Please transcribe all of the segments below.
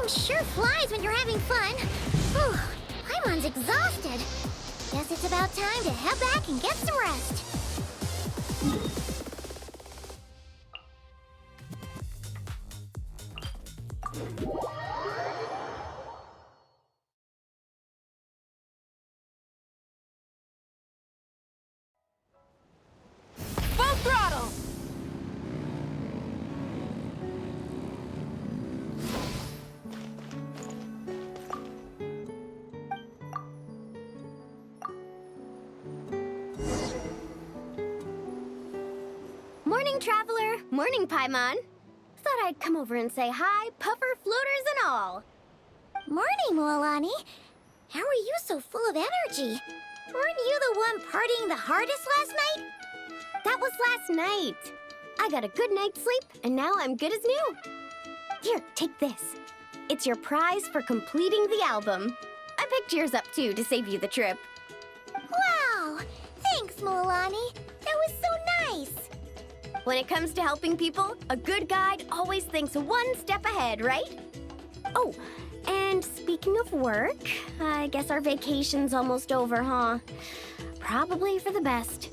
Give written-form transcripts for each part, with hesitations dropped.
Time sure flies when you're having fun. Whew, Paimon's exhausted. Guess it's about time to head back and get some rest. Full throttle! Morning, Traveler. Morning, Paimon. Thought I'd come over and say hi, puffer, floaters, and all. Morning, Mualani. How are you so full of energy? Weren't you the one partying the hardest last night? That was last night. I got a good night's sleep, and now I'm good as new. Here, take this. It's your prize for completing the album. I picked yours up, too, to save you the trip. Wow! Thanks, Mualani. That was so nice. When it comes to helping people, a good guide always thinks one step ahead, right? Oh, and speaking of work, I guess our vacation's almost over, huh? Probably for the best.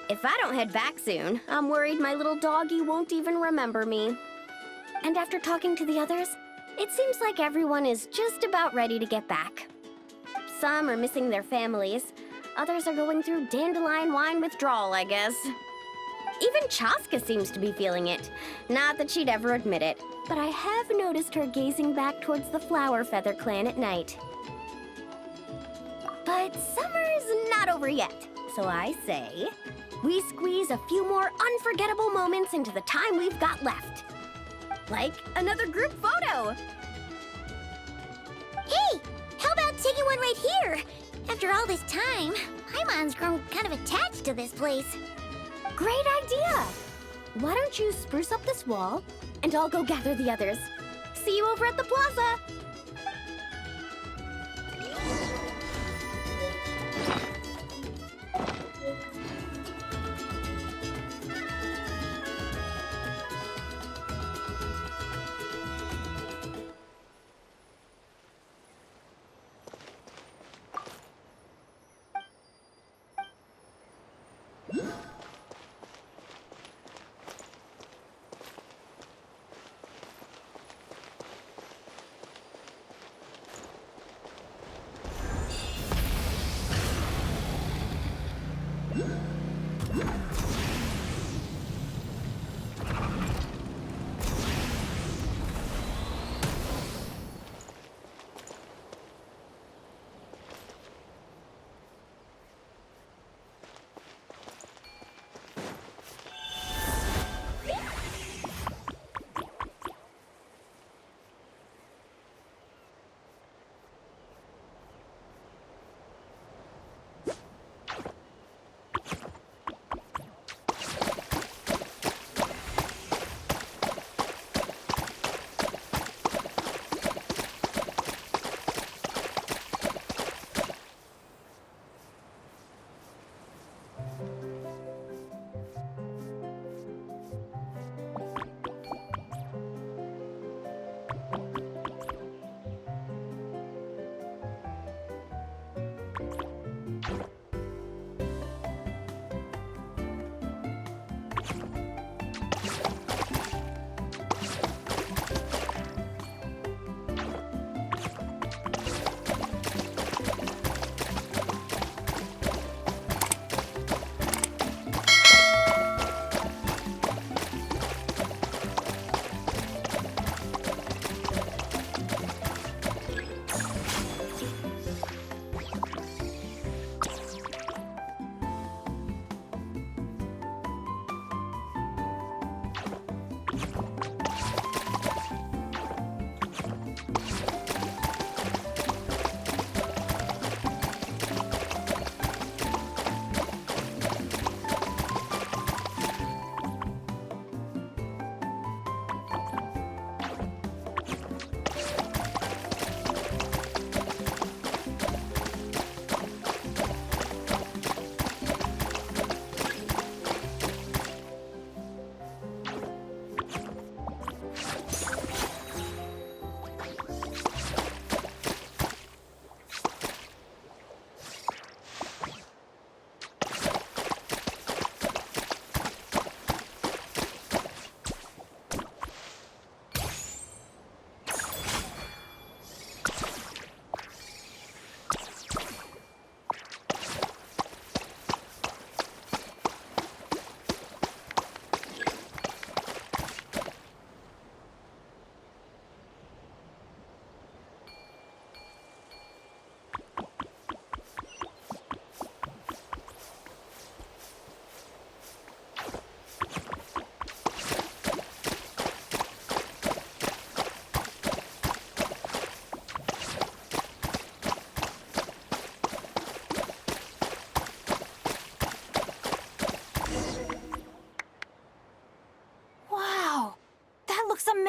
If I don't head back soon, I'm worried my little doggy won't even remember me. And after talking to the others, it seems like everyone is just about ready to get back. Some are missing their families. Others are going through dandelion wine withdrawal, I guess. Even Chaska seems to be feeling it. Not that she'd ever admit it, but I have noticed her gazing back towards the Flower Feather clan at night. But summer's not over yet, so I say, we squeeze a few more unforgettable moments into the time we've got left. Like another group photo. Hey, how about taking one right here? After all this time, Paimon's grown kind of attached to this place. Great idea! Why don't you spruce up this wall, and I'll go gather the others. See you over at the plaza!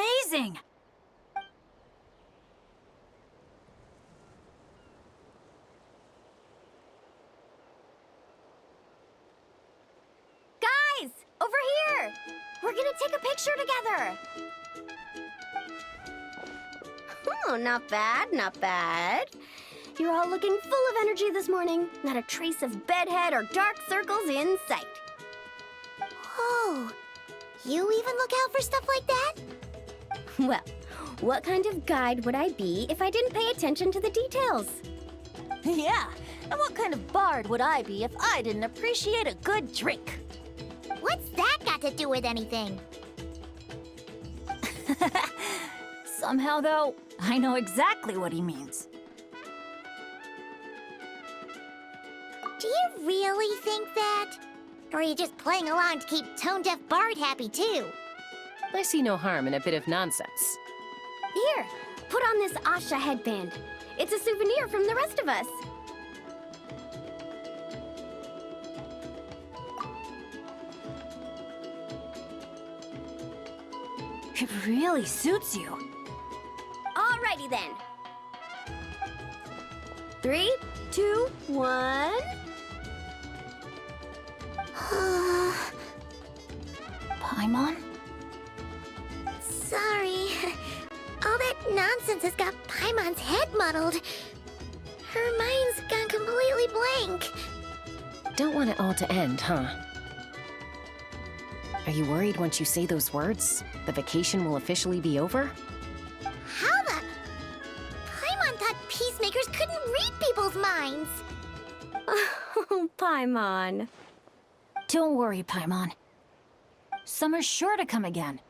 amazing! Guys, over here! We're gonna take a picture together! Oh, not bad, not bad. You're all looking full of energy this morning. Not a trace of bedhead or dark circles in sight. Oh, you even look out for stuff like that? Well, what kind of guide would I be if I didn't pay attention to the details? Yeah, and what kind of bard would I be if I didn't appreciate a good drink? What's that got to do with anything? Somehow, though, I know exactly what he means. Do you really think that? Or are you just playing along to keep Tone Deaf Bard happy, too? I see no harm in a bit of nonsense. Here, put on this Asha headband. It's a souvenir from the rest of us. It really suits you. Alrighty then. 3, 2, 1. Paimon? Sorry. All that nonsense has got Paimon's head muddled. Her mind's gone completely blank. Don't want it all to end, huh? Are you worried once you say those words, the vacation will officially be over? How the... Paimon thought peacemakers couldn't read people's minds. Oh, Paimon. Don't worry, Paimon. Summer's sure to come again.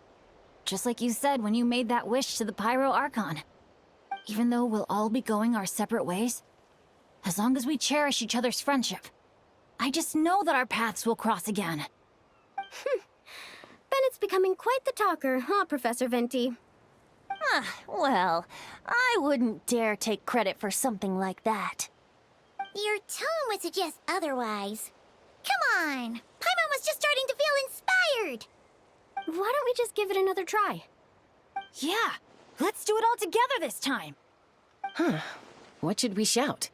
Just like you said when you made that wish to the Pyro Archon. Even though we'll all be going our separate ways, as long as we cherish each other's friendship, I just know that our paths will cross again. Bennett's becoming quite the talker, huh, Professor Venti? Well, I wouldn't dare take credit for something like that. Your tone would suggest otherwise. Come on! Paimon was just starting to feel inspired! Why don't we just give it another try? Yeah, let's do it all together this time. Huh. What should we shout?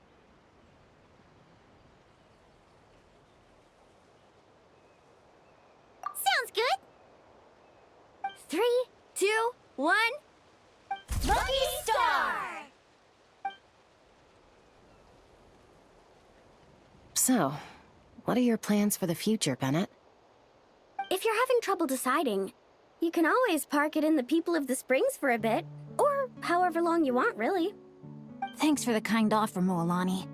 Sounds good! 3, 2, 1... Lucky Star! So, what are your plans for the future, Bennett? If you're having trouble deciding, you can always park it in the People of the Springs for a bit. Or however long you want, really. Thanks for the kind offer, Moalani.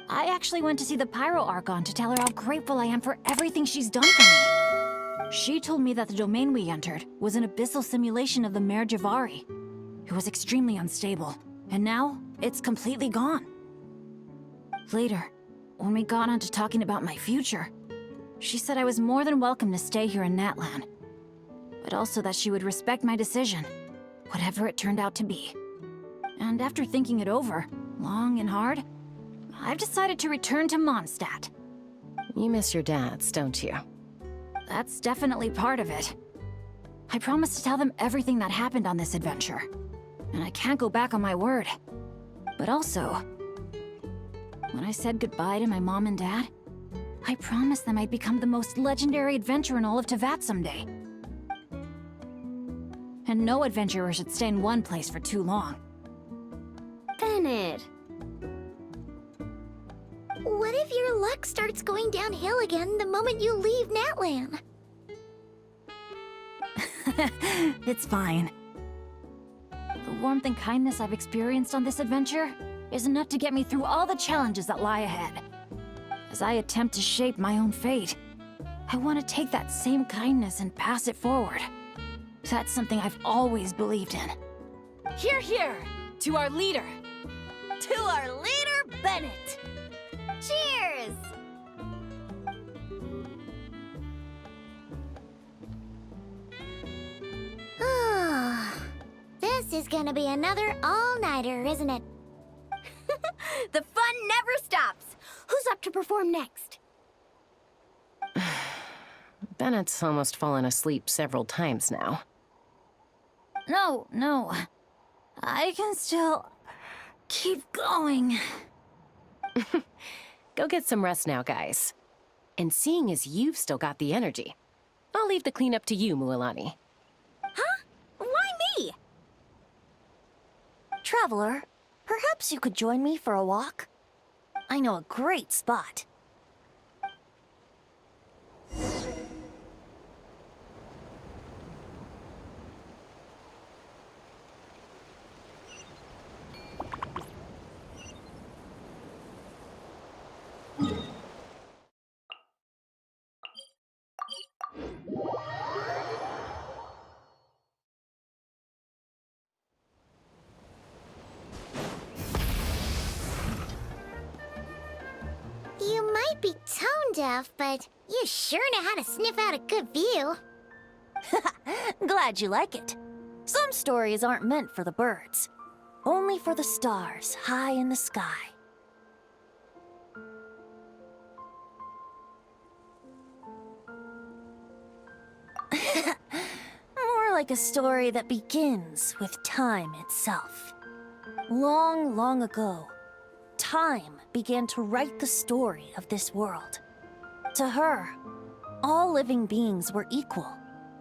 I actually went to see the Pyro Archon to tell her how grateful I am for everything she's done for me. She told me that the domain we entered was an abyssal simulation of the Mare Javari. It was extremely unstable, and now it's completely gone. Later, when we got on to talking about my future, she said I was more than welcome to stay here in Natlan, but also that she would respect my decision, whatever it turned out to be. And after thinking it over, long and hard, I've decided to return to Mondstadt. You miss your dads, don't you? That's definitely part of it. I promised to tell them everything that happened on this adventure, and I can't go back on my word. But also, when I said goodbye to my mom and dad, I promised them I'd become the most legendary adventurer in all of Teyvat someday. And no adventurer should stay in one place for too long. Bennett. What if your luck starts going downhill again the moment you leave Natlan? It's fine. The warmth and kindness I've experienced on this adventure is enough to get me through all the challenges that lie ahead. As I attempt to shape my own fate, I want to take that same kindness and pass it forward. That's something I've always believed in. Hear, hear! To our leader! To our leader, Bennett! Cheers! This is gonna be another all-nighter, isn't it? The fun never stops! Who's up to perform next? Bennett's almost fallen asleep several times now. no. I can still keep going. Go get some rest now, guys. And seeing as you've still got the energy, I'll leave the cleanup to you, Mualani. Huh? Why me? Traveler, perhaps you could join me for a walk? I know a great spot. You might be tone deaf, but you sure know how to sniff out a good view. Glad you like it. Some stories aren't meant for the birds, only for the stars high in the sky. More like a story that begins with time itself. Long, long ago, time began to write the story of this world. To her, all living beings were equal,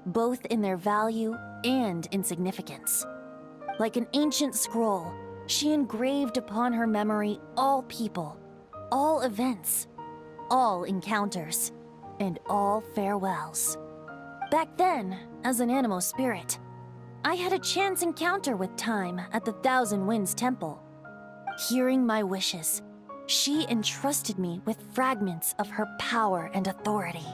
both in their value and in significance. Like an ancient scroll, she engraved upon her memory all people, all events, all encounters, and all farewells. Back then, as an animal spirit, I had a chance encounter with time at the Thousand Winds Temple. Hearing my wishes, she entrusted me with fragments of her power and authority.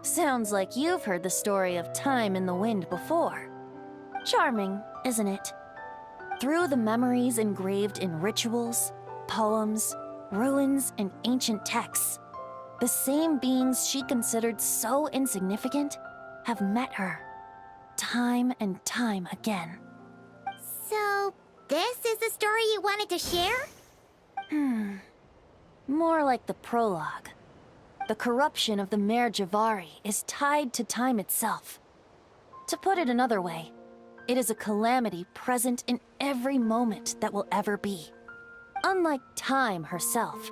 Sounds like you've heard the story of time in the wind before. Charming, isn't it? Through the memories engraved in rituals, poems, ruins, and ancient texts, the same beings she considered so insignificant have met her, time and time again. So, this is the story you wanted to share? More like the prologue. The corruption of the Mare Javari is tied to time itself. To put it another way, it is a calamity present in every moment that will ever be. Unlike time herself,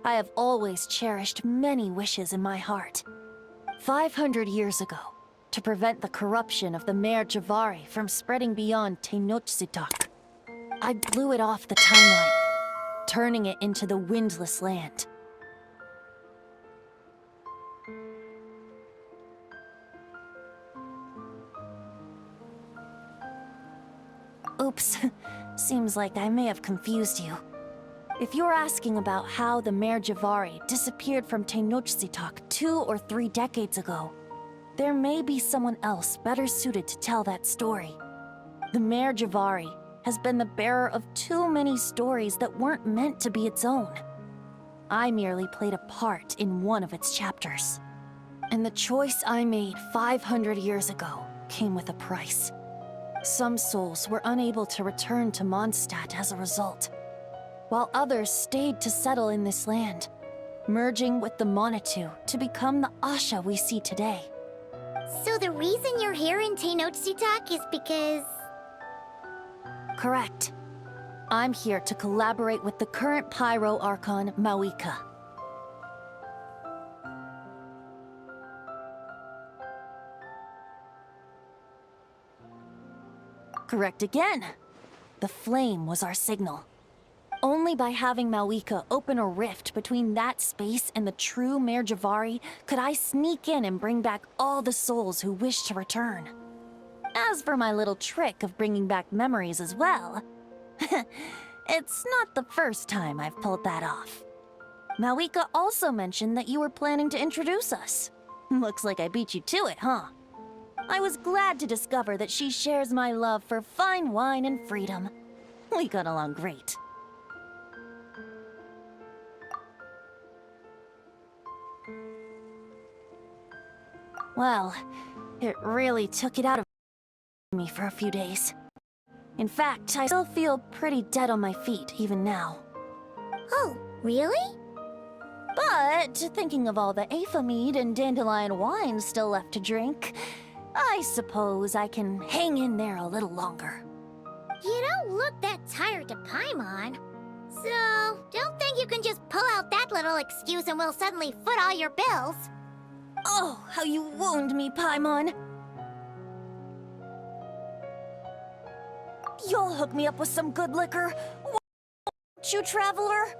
I have always cherished many wishes in my heart. 500 years ago, to prevent the corruption of the Mare Javari from spreading beyond Tenochtitlan, I blew it off the timeline, turning it into the Windless Land. Oops, seems like I may have confused you. If you're asking about how the Mare Javari disappeared from Tenochtitlan 2 or 3 decades ago, there may be someone else better suited to tell that story. The Mare Javari has been the bearer of too many stories that weren't meant to be its own. I merely played a part in one of its chapters. And the choice I made 500 years ago came with a price. Some souls were unable to return to Mondstadt as a result, while others stayed to settle in this land, merging with the Monitu to become the Asha we see today. So the reason you're here in Tenochtitlan is because... Correct. I'm here to collaborate with the current Pyro Archon, Mawika. Correct again. The flame was our signal. Only by having Mawika open a rift between that space and the true Mare Javari could I sneak in and bring back all the souls who wish to return. As for my little trick of bringing back memories as well, it's not the first time I've pulled that off. Mawika also mentioned that you were planning to introduce us. Looks like I beat you to it, huh? I was glad to discover that she shares my love for fine wine and freedom. We got along great. Well, it really took it out of me for a few days. In fact, I still feel pretty dead on my feet even now. Oh, really? But thinking of all the Aether mead and dandelion wine still left to drink, I suppose I can hang in there a little longer. You don't look that tired to Paimon. So, don't think you can just pull out that little excuse and we'll suddenly foot all your bills. Oh, how you wound me, Paimon! You'll hook me up with some good liquor, won't you, traveler?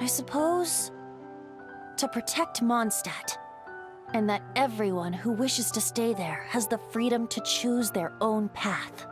I suppose to protect Mondstadt, and that everyone who wishes to stay there has the freedom to choose their own path.